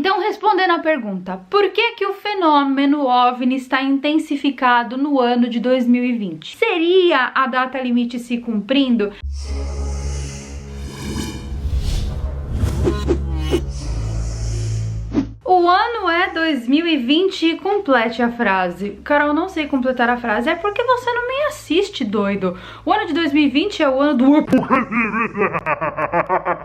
Então, respondendo à pergunta, por que o fenômeno OVNI está intensificado no ano de 2020? Seria a data limite se cumprindo? O ano é 2020 e complete a frase. Carol, não sei completar a frase. É porque você não me assiste, doido. O ano de 2020 é o ano do...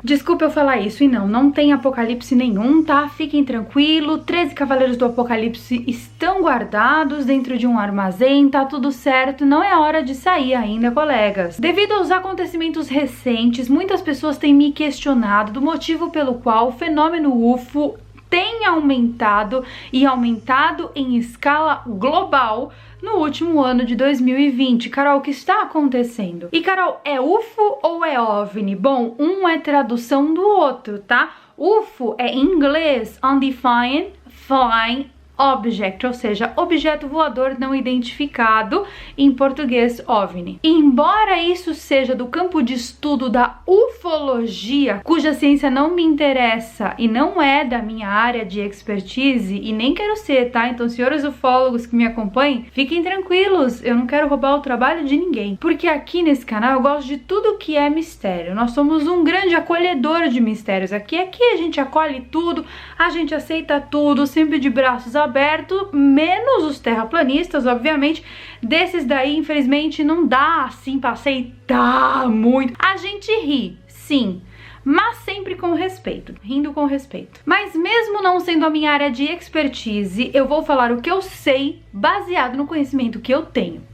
Desculpa eu falar isso. E não tem apocalipse nenhum, tá? Fiquem tranquilos. 13 cavaleiros do apocalipse estão guardados dentro de um armazém. Tá tudo certo. Não é hora de sair ainda, colegas. Devido aos acontecimentos recentes, muitas pessoas têm me questionado do motivo pelo qual o fenômeno UFO tem aumentado e aumentado em escala global no último ano de 2020. Carol, o que está acontecendo? E Carol, é UFO ou é OVNI? Bom, um é tradução do outro, tá? UFO é em inglês Undefined Flying Object, ou seja, objeto voador não identificado, em português OVNI. Embora isso seja do campo de estudo da ufologia, cuja ciência não me interessa e não é da minha área de expertise e nem quero ser, tá? Então, senhores ufólogos que me acompanhem, fiquem tranquilos, eu não quero roubar o trabalho de ninguém, porque aqui nesse canal eu gosto de tudo que é mistério. Nós somos um grande acolhedor de mistérios. Aqui a gente acolhe tudo, a gente aceita tudo, sempre de braços aberto, menos os terraplanistas, obviamente. Desses daí, infelizmente, não dá assim pra aceitar muito. A gente ri, sim, mas sempre com respeito, rindo com respeito. Mas mesmo não sendo a minha área de expertise, eu vou falar o que eu sei, baseado no conhecimento que eu tenho.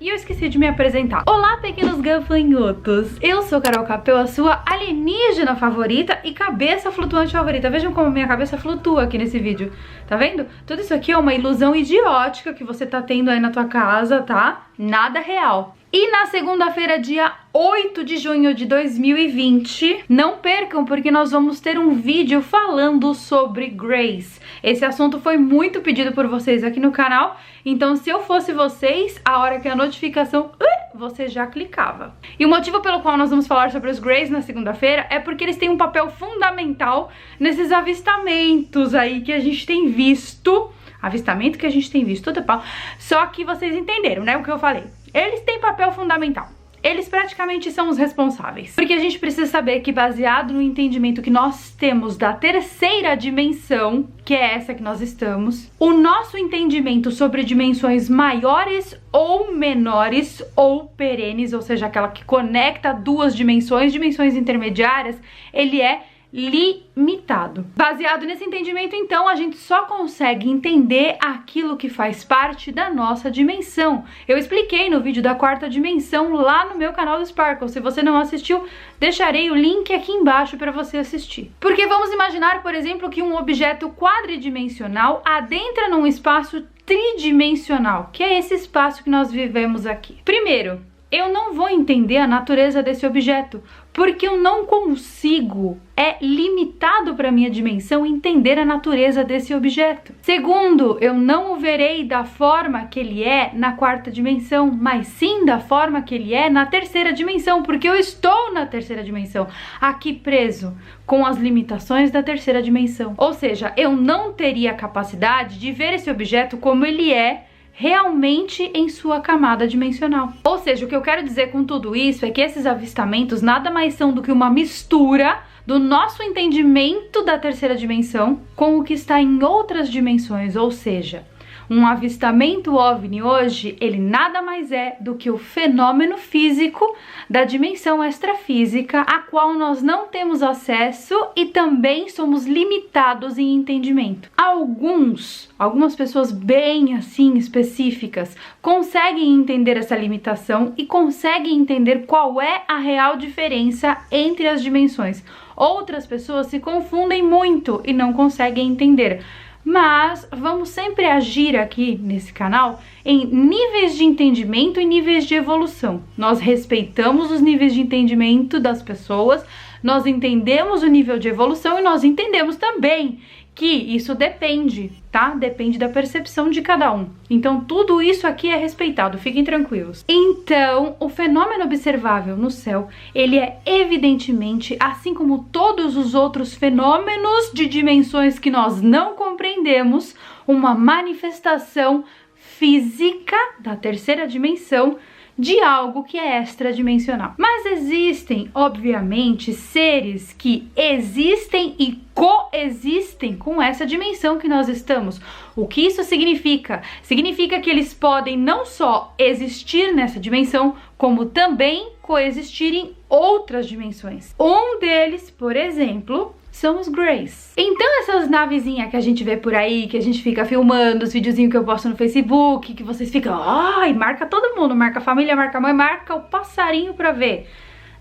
E eu esqueci de me apresentar. Olá, pequenos gafanhotos! Eu sou Carol Capel, a sua alienígena favorita e cabeça flutuante favorita. Vejam como minha cabeça flutua aqui nesse vídeo. Tá vendo? Tudo isso aqui é uma ilusão idiótica que você tá tendo aí na tua casa, tá? Nada real. E na segunda-feira, dia 8 de junho de 2020, não percam, porque nós vamos ter um vídeo falando sobre Grace. Esse assunto foi muito pedido por vocês aqui no canal, então se eu fosse vocês, a hora que a notificação, você já clicava. E o motivo pelo qual nós vamos falar sobre os Grace na segunda-feira é porque eles têm um papel fundamental nesses avistamentos aí que a gente tem visto. Avistamento que a gente tem visto, tudo pau. Só que vocês entenderam, né, o que eu falei. Eles têm papel fundamental. Eles praticamente são os responsáveis. Porque a gente precisa saber que, baseado no entendimento que nós temos da terceira dimensão, que é essa que nós estamos, o nosso entendimento sobre dimensões maiores ou menores ou perenes, ou seja, aquela que conecta duas dimensões intermediárias, ele é limitado. Baseado nesse entendimento, então, a gente só consegue entender aquilo que faz parte da nossa dimensão. Eu expliquei no vídeo da quarta dimensão lá no meu canal do Sparkle. Se você não assistiu, deixarei o link aqui embaixo para você assistir. Porque vamos imaginar, por exemplo, que um objeto quadridimensional adentra num espaço tridimensional, que é esse espaço que nós vivemos aqui. Primeiro, eu não vou entender a natureza desse objeto, porque eu não consigo, é limitado para minha dimensão entender a natureza desse objeto. Segundo, eu não o verei da forma que ele é na quarta dimensão, mas sim da forma que ele é na terceira dimensão, porque eu estou na terceira dimensão, aqui preso com as limitações da terceira dimensão. Ou seja, eu não teria a capacidade de ver esse objeto como ele é realmente em sua camada dimensional. Ou seja, o que eu quero dizer com tudo isso é que esses avistamentos nada mais são do que uma mistura do nosso entendimento da terceira dimensão com o que está em outras dimensões, ou seja, um avistamento OVNI hoje, ele nada mais é do que o fenômeno físico da dimensão extrafísica, a qual nós não temos acesso e também somos limitados em entendimento. Algumas pessoas bem assim específicas conseguem entender essa limitação e conseguem entender qual é a real diferença entre as dimensões. Outras pessoas se confundem muito e não conseguem entender. Mas vamos sempre agir aqui nesse canal em níveis de entendimento e níveis de evolução. Nós respeitamos os níveis de entendimento das pessoas, nós entendemos o nível de evolução e nós entendemos também que isso depende, tá? Depende da percepção de cada um. Então tudo isso aqui é respeitado, fiquem tranquilos. Então, o fenômeno observável no céu, ele é evidentemente, assim como todos os outros fenômenos de dimensões que nós não compreendemos, uma manifestação física da terceira dimensão de algo que é extradimensional. Mas existem, obviamente, seres que existem e coexistem com essa dimensão que nós estamos. O que isso significa? Significa que eles podem não só existir nessa dimensão, como também coexistir em outras dimensões. Um deles, por exemplo, são os Greys. Então essas navezinhas que a gente vê por aí, que a gente fica filmando, os videozinhos que eu posto no Facebook, que vocês ficam, ai, marca todo mundo, marca a família, marca a mãe, marca o passarinho pra ver.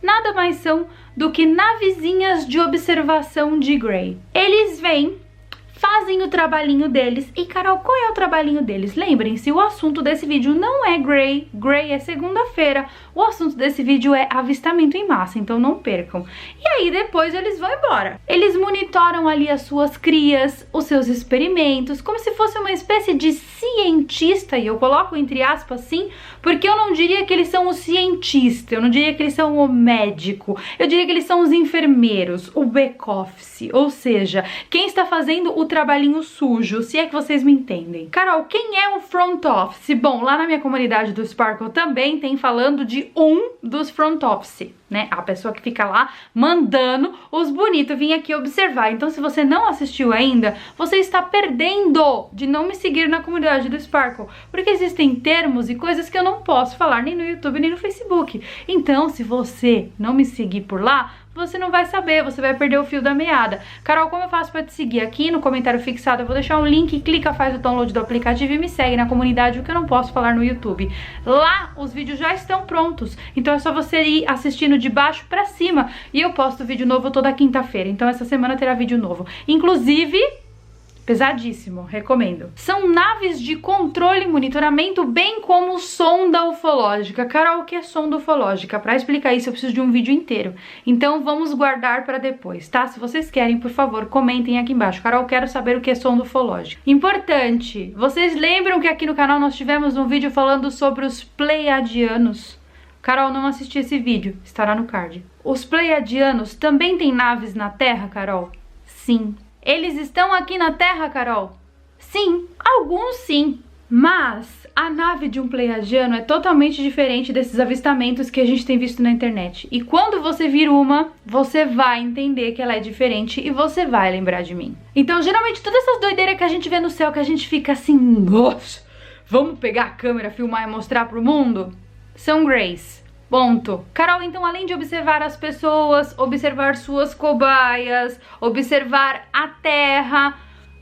Nada mais são do que navezinhas de observação de Grey. Eles vêm, fazem o trabalhinho deles. E Carol, qual é o trabalhinho deles? Lembrem-se, o assunto desse vídeo não é Grey. Grey é segunda-feira. O assunto desse vídeo é avistamento em massa, então não percam. E aí depois eles vão embora. Eles monitoram ali as suas crias, os seus experimentos, como se fosse uma espécie de cientista, e eu coloco entre aspas assim, porque eu não diria que eles são o cientista, eu não diria que eles são o médico, eu diria que eles são os enfermeiros, o back-office, ou seja, quem está fazendo o trabalhinho sujo, se é que vocês me entendem. Carol, quem é o front office? Bom, lá na minha comunidade do Sparkle também tem falando de um dos front office, né? A pessoa que fica lá mandando os bonitos vir aqui observar. Então, se você não assistiu ainda, você está perdendo de não me seguir na comunidade do Sparkle, porque existem termos e coisas que eu não posso falar nem no YouTube nem no Facebook. Então, se você não me seguir por lá, você não vai saber, você vai perder o fio da meada. Carol, como eu faço pra te seguir? Aqui no comentário fixado eu vou deixar um link, clica, faz o download do aplicativo e me segue na comunidade, o que eu não posso falar no YouTube. Lá os vídeos já estão prontos, então é só você ir assistindo de baixo pra cima e eu posto vídeo novo toda quinta-feira, então essa semana terá vídeo novo. Inclusive, pesadíssimo, recomendo. São naves de controle e monitoramento, bem como sonda ufológica. Carol, o que é sonda ufológica? Para explicar isso eu preciso de um vídeo inteiro. Então vamos guardar para depois, tá? Se vocês querem, por favor, comentem aqui embaixo. Carol, quero saber o que é sonda ufológica. Importante, vocês lembram que aqui no canal nós tivemos um vídeo falando sobre os Pleiadianos? Carol, não assisti esse vídeo, estará no card. Os Pleiadianos também têm naves na Terra, Carol? Sim. Eles estão aqui na Terra, Carol? Sim, alguns sim. Mas a nave de um pleiadiano é totalmente diferente desses avistamentos que a gente tem visto na internet. E quando você vir uma, você vai entender que ela é diferente e você vai lembrar de mim. Então, geralmente, todas essas doideiras que a gente vê no céu, que a gente fica assim, nossa, vamos pegar a câmera, filmar e mostrar pro mundo, são Greys. Ponto. Carol, então, além de observar as pessoas, observar suas cobaias, observar a Terra,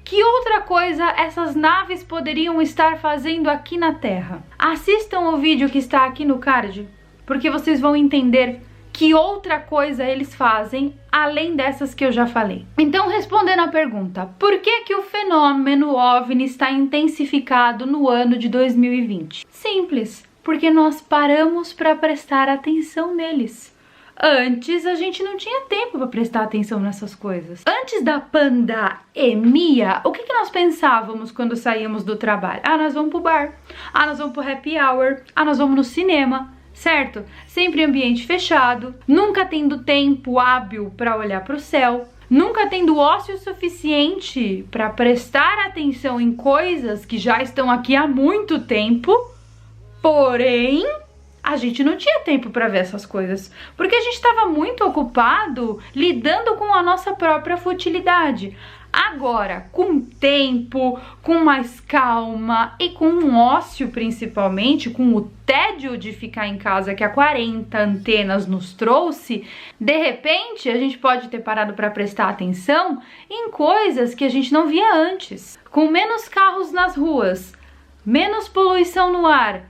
que outra coisa essas naves poderiam estar fazendo aqui na Terra? Assistam o vídeo que está aqui no card, porque vocês vão entender que outra coisa eles fazem, além dessas que eu já falei. Então, respondendo a pergunta, por que que o fenômeno OVNI está intensificado no ano de 2020? Simples. Porque nós paramos para prestar atenção neles. Antes a gente não tinha tempo para prestar atenção nessas coisas. Antes da pandemia, o que nós pensávamos quando saíamos do trabalho? Ah, nós vamos pro bar. Ah, nós vamos pro happy hour. Ah, nós vamos no cinema. Certo? Sempre em ambiente fechado, nunca tendo tempo hábil para olhar para o céu, nunca tendo ócio suficiente para prestar atenção em coisas que já estão aqui há muito tempo. Porém, a gente não tinha tempo para ver essas coisas, porque a gente estava muito ocupado lidando com a nossa própria futilidade. Agora, com tempo, com mais calma e com um ócio principalmente, com o tédio de ficar em casa que a 40 antenas nos trouxe, de repente a gente pode ter parado para prestar atenção em coisas que a gente não via antes. Com menos carros nas ruas, menos poluição no ar,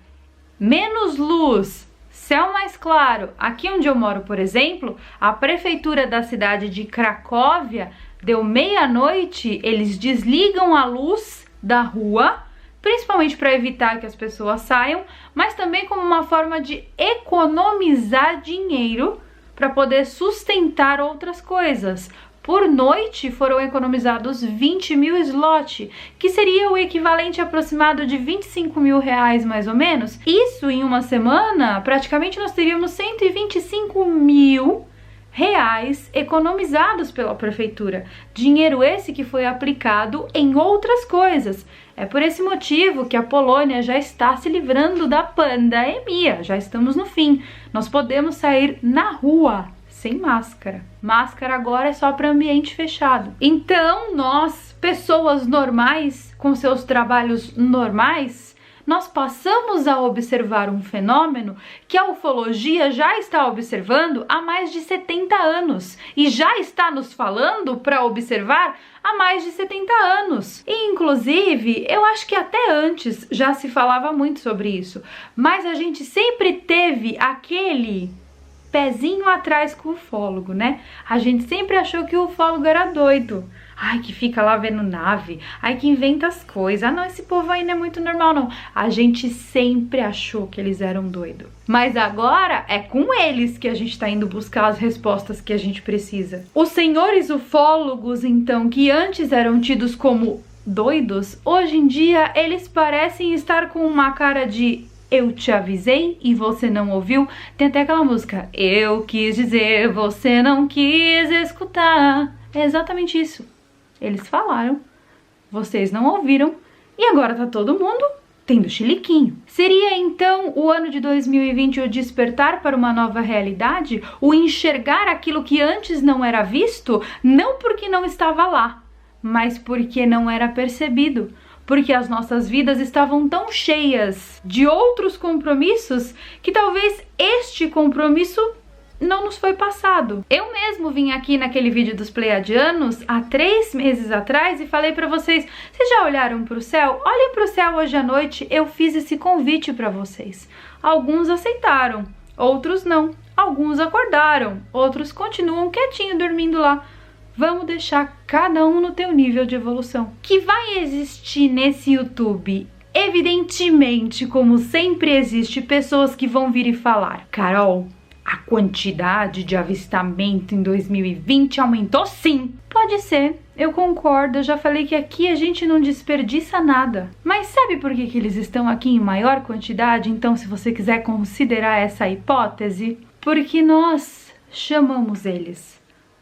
menos luz, céu mais claro. Aqui onde eu moro, por exemplo, a prefeitura da cidade de Cracóvia, deu meia-noite, eles desligam a luz da rua, principalmente para evitar que as pessoas saiam, mas também como uma forma de economizar dinheiro para poder sustentar outras coisas. Por noite foram economizados 20 mil zloty, que seria o equivalente aproximado de 25 mil reais mais ou menos. Isso em uma semana, praticamente nós teríamos 125 mil reais economizados pela prefeitura. Dinheiro esse que foi aplicado em outras coisas. É por esse motivo que a Polônia já está se livrando da pandemia. Já estamos no fim. Nós podemos sair na rua sem máscara. Máscara agora é só para ambiente fechado. Então, nós, pessoas normais, com seus trabalhos normais, nós passamos a observar um fenômeno que a ufologia já está observando há mais de 70 anos e já está nos falando para observar há mais de 70 anos. E, inclusive, eu acho que até antes já se falava muito sobre isso, mas a gente sempre teve aquele pezinho atrás com o ufólogo, né? A gente sempre achou que o ufólogo era doido. Ai, que fica lá vendo nave. Ai, que inventa as coisas. Ah, não, esse povo aí não é muito normal, não. A gente sempre achou que eles eram doidos. Mas agora é com eles que a gente tá indo buscar as respostas que a gente precisa. Os senhores ufólogos, então, que antes eram tidos como doidos, hoje em dia eles parecem estar com uma cara de eu te avisei e você não ouviu. Tem até aquela música, eu quis dizer, você não quis escutar. É exatamente isso. Eles falaram, vocês não ouviram e agora tá todo mundo tendo chiliquinho. Seria então o ano de 2020 o despertar para uma nova realidade? O enxergar aquilo que antes não era visto? Não porque não estava lá, mas porque não era percebido. Porque as nossas vidas estavam tão cheias de outros compromissos que talvez este compromisso não nos foi passado. Eu mesmo vim aqui naquele vídeo dos Pleiadianos há 3 meses atrás e falei pra vocês, vocês já olharam pro céu? Olhem pro céu hoje à noite, eu fiz esse convite pra vocês. Alguns aceitaram, outros não. Alguns acordaram, outros continuam quietinho dormindo lá. Vamos deixar cada um no teu nível de evolução. Que vai existir nesse YouTube, evidentemente, como sempre existe, pessoas que vão vir e falar, Carol, a quantidade de avistamento em 2020 aumentou sim. Pode ser, eu concordo, eu já falei que aqui a gente não desperdiça nada. Mas sabe por que eles estão aqui em maior quantidade? Então, se você quiser considerar essa hipótese, porque nós chamamos eles.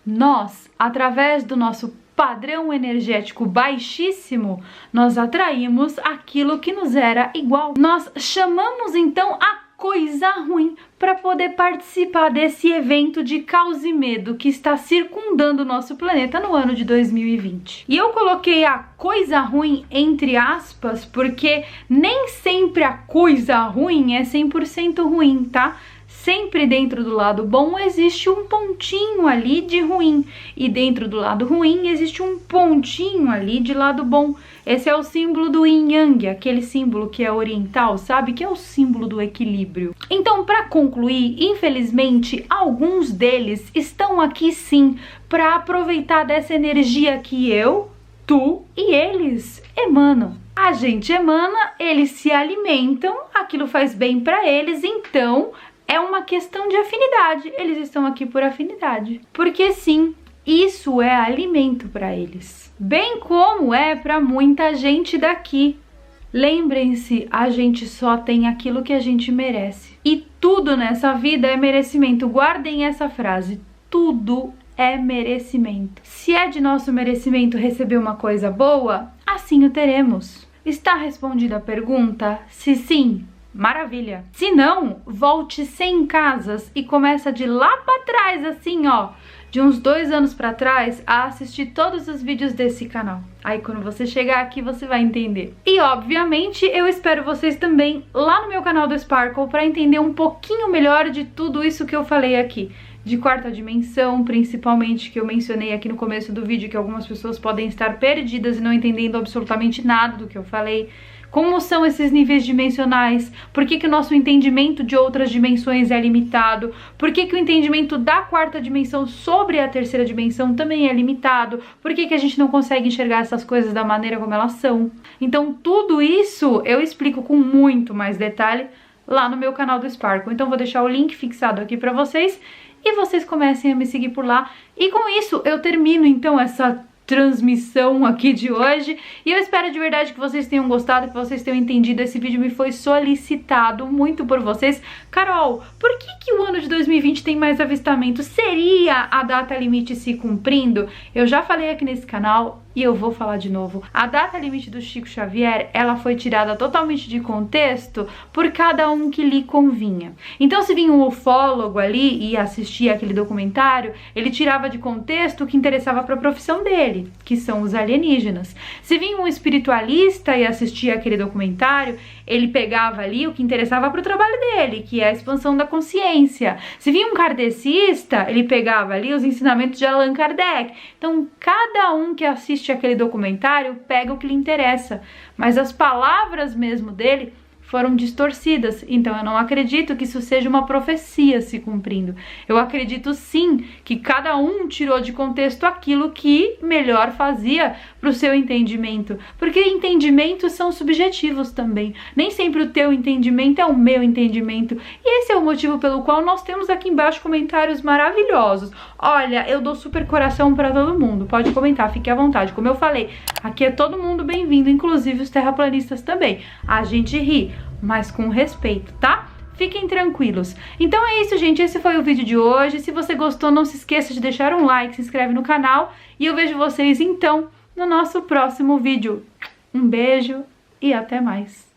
Nós, através do nosso padrão energético baixíssimo, nós atraímos aquilo que nos era igual. Nós chamamos então a coisa ruim para poder participar desse evento de caos e medo que está circundando o nosso planeta no ano de 2020. E eu coloquei a coisa ruim entre aspas porque nem sempre a coisa ruim é 100% ruim, tá? Sempre dentro do lado bom existe um pontinho ali de ruim e dentro do lado ruim existe um pontinho ali de lado bom. Esse é o símbolo do Yin Yang, aquele símbolo que é oriental, sabe? Que é o símbolo do equilíbrio. Então, para concluir, infelizmente, alguns deles estão aqui sim para aproveitar dessa energia que eu, tu e eles emanam. A gente emana, eles se alimentam, aquilo faz bem para eles, então é uma questão de afinidade. Eles estão aqui por afinidade. Porque sim, isso é alimento para eles. Bem como é para muita gente daqui. Lembrem-se, a gente só tem aquilo que a gente merece. E tudo nessa vida é merecimento. Guardem essa frase. Tudo é merecimento. Se é de nosso merecimento receber uma coisa boa, assim o teremos. Está respondida a pergunta? Se sim, maravilha. Se não, volte 100 casas e começa de lá pra trás, assim, ó, de uns 2 anos pra trás, a assistir todos os vídeos desse canal. Aí quando você chegar aqui, você vai entender. E obviamente, eu espero vocês também lá no meu canal do Sparkle pra entender um pouquinho melhor de tudo isso que eu falei aqui. De quarta dimensão, principalmente, que eu mencionei aqui no começo do vídeo, que algumas pessoas podem estar perdidas e não entendendo absolutamente nada do que eu falei. Como são esses níveis dimensionais? Por que o nosso entendimento de outras dimensões é limitado? Por que o entendimento da quarta dimensão sobre a terceira dimensão também é limitado? Por que a gente não consegue enxergar essas coisas da maneira como elas são? Então, tudo isso eu explico com muito mais detalhe lá no meu canal do Sparkle. Então, vou deixar o link fixado aqui pra vocês. e vocês comecem a me seguir por lá. E com isso eu termino então essa transmissão aqui de hoje, e eu espero de verdade que vocês tenham gostado, que vocês tenham entendido. Esse vídeo me foi solicitado muito por vocês. Carol, por que o ano de 2020 tem mais avistamento? Seria a data limite se cumprindo? Eu já falei aqui nesse canal e eu vou falar de novo. A data limite do Chico Xavier, ela foi tirada totalmente de contexto por cada um que lhe convinha. Então, se vinha um ufólogo ali e assistia aquele documentário, ele tirava de contexto o que interessava para a profissão dele, que são os alienígenas. Se vinha um espiritualista e assistia aquele documentário, ele pegava ali o que interessava para o trabalho dele, que é a expansão da consciência. Se vinha um kardecista, ele pegava ali os ensinamentos de Allan Kardec. Então, cada um que assiste aquele documentário pega o que lhe interessa, mas as palavras mesmo dele foram distorcidas. Então eu não acredito que isso seja uma profecia se cumprindo. Eu acredito sim que cada um tirou de contexto aquilo que melhor fazia para o seu entendimento, porque entendimentos são subjetivos também. Nem sempre o teu entendimento é o meu entendimento, e esse é o motivo pelo qual nós temos aqui embaixo comentários maravilhosos. Olha, eu dou super coração para todo mundo, pode comentar, fique à vontade. Como eu falei, aqui é todo mundo bem-vindo, inclusive os terraplanistas também. A gente ri, mas com respeito, tá? Fiquem tranquilos. Então é isso, gente. Esse foi o vídeo de hoje. Se você gostou, não se esqueça de deixar um like, se inscreve no canal. E eu vejo vocês, então, no nosso próximo vídeo. Um beijo e até mais.